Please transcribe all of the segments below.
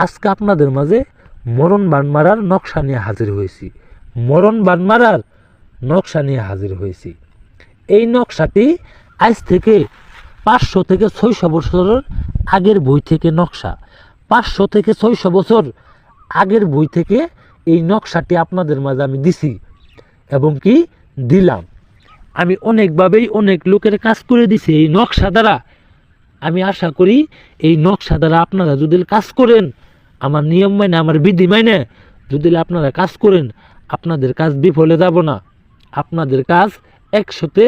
আজকে আপনাদের মাঝে মরণ বান মারার নকশা নিয়ে হাজির হয়েছি। মরণ বান মারার নকশা নিয়ে হাজির হয়েছি। এই নকশাটি আজ থেকে 500 থেকে 600 বছরের আগের বই থেকে নকশা। 500 থেকে 600 বছর আগের বই থেকে এই নকশাটি আপনাদের মাঝে আমি দিছি এবং কি দিলাম। আমি অনেকভাবেই অনেক লোকের কাজ করে দিছি এই নকশা দ্বারা। আমি আশা করি এই নকশা দ্বারা আপনারা যদি কাজ করেন, আমার নিয়ম মাইনে, আমার বিধি মাইনে যদি আপনারা কাজ করেন, আপনাদের কাজ বিফলে যাব না। আপনাদের কাজ 100-তে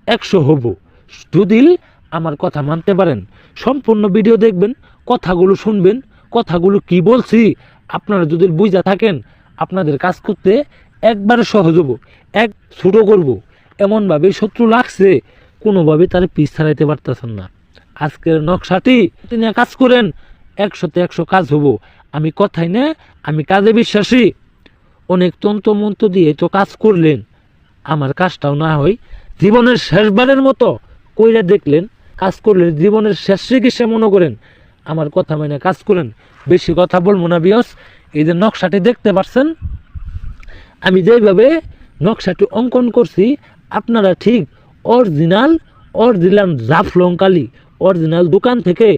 100 হব যদি আমার কথা মানতে পারেন। সম্পূর্ণ ভিডিও দেখবেন, কথাগুলো শুনবেন, কথাগুলো কি বলছি আপনারা যদি বুঝা থাকেন, আপনাদের কাজ করতে একবারে সহজ হব, এক ছোট করব। এমনভাবে শত্রু লাগছে, কোনোভাবে তার পিছ ছাড়াইতে পারতেছেন না। আজকের নকশাটি তিনি কাজ করেন, 100-তে 100 কাজ হব। আমি কথাই না, আমি কাজে বিশ্বাসী। অনেক তন্ত্র মন্ত্র দিয়ে তো কাজ করলেন, আমার কাজটাও না হয় জীবনের শেষবারের মতো কইরা দেখলেন, কাজ করলেন, জীবনের শেষ চিকিৎসা মনে করেন। আমার কথা মানে কাজ করেন। বেশি কথা বলবো না বিয়স। এই যে নকশাটি দেখতে পাচ্ছেন, আমি যেভাবে নকশাটি অঙ্কন করছি, আপনারা ঠিক অরিজিনাল জাফলং কালি, অরিজিনাল দোকান থেকে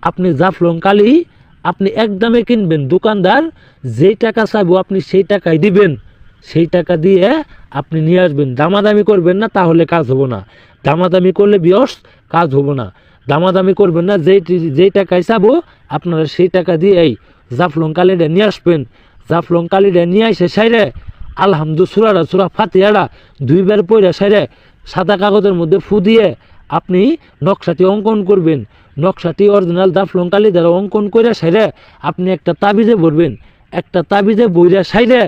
আপনি জাফলং কালি আপনি একদমে কিনবেন। দোকানদার যেই টাকা চাইবো আপনি সেই টাকাই দিবেন, সেই টাকা দিয়ে আপনি নিয়ে আসবেন। দামাদামি করবেন না, তাহলে কাজ হবো না। দামাদামি করলে বিয়স কাজ হবো না। দামাদামি করবেন না, যেই টাকায় চাবো আপনারা সেই টাকা দিয়েই জাফলং কালিটা নিয়ে আসবেন। জাফলং কালিটা নিয়ে আসে সাইরে আলহামদুলিল্লাহ সুরা ফাতিহাটা 2 বার পড়ে সাইরে সাদা কাগজের মধ্যে ফু দিয়ে আপনি নকশাটি অঙ্কন করবেন। নকশাটি অরিজিনাল জাফলং কালি দ্বারা অঙ্কন করে সাইরে আপনি একটা তাবিজে ভরবেন। একটা তাবিজে বইরা সাইরে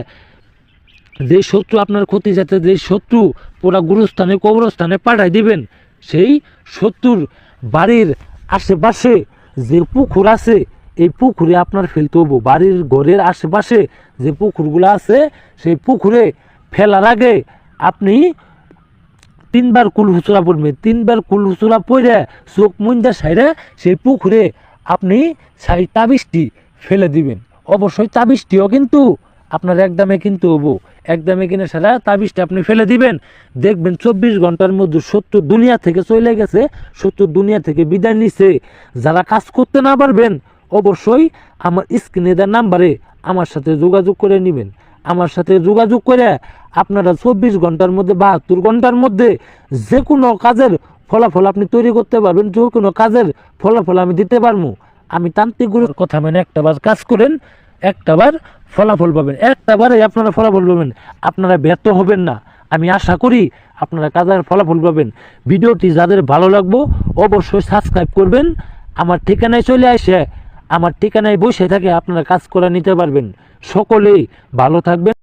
যে শত্রু আপনার ক্ষতি যাতে, যে শত্রু পুরা গুরুস্থানে কবরস্থানে পাঠাই দিবেন, সেই শত্রুর বাড়ির আশেপাশে যে পুকুর আছে, এই পুকুরে আপনার ফেলতে হবো। বাড়ির ঘরের আশেপাশে যে পুকুরগুলো আছে, সেই পুকুরে ফেলার আগে আপনি 3 বার কুল হুচুরা পড়বেন। 3 বার কুল হুচুরা পড়ে চোখ মুন্দা সাইরে সেই পুকুরে আপনি সেই তাবিজটি ফেলে দিবেন। অবশ্যই তাবিজটিও কিন্তু আপনার একদমে কিনতে হবো। একদমে কিনে সারা তাবিজটা আপনি ফেলে দিবেন। দেখবেন 24 ঘন্টার মধ্যে শত্রু দুনিয়া থেকে চলে গেছে, শত্রু দুনিয়া থেকে বিদায় নিছে। যারা কাজ করতে না পারবেন, অবশ্যই আমার স্ক্রিনে দেওয়া নাম্বারে আমার সাথে যোগাযোগ করে নেবেন। আমার সাথে যোগাযোগ করে আপনারা 24 ঘন্টার মধ্যে 72 ঘন্টার মধ্যে যে কোনো কাজের ফলাফল আপনি তৈরি করতে পারবেন। যে কোনো কাজের ফলাফল আমি দিতে পারবো। আমি তান্ত্রিক গুরুর কথা মেনে একটাবার কাজ করেন, একটাবার ফলাফল পাবেন। একটাবারে আপনারা ফলাফল পাবেন, আপনারা ব্যর্থ হবেন না। আমি আশা করি আপনারা কাজের ফলাফল পাবেন। ভিডিওটি যাদের ভালো লাগবে অবশ্যই সাবস্ক্রাইব করবেন। আমার ঠিকানায় চলে আসে, আমার ঠিকানায় বসে থাকে আপনারা কাজ করে নিতে পারবেন। সকলেই ভালো থাকবেন।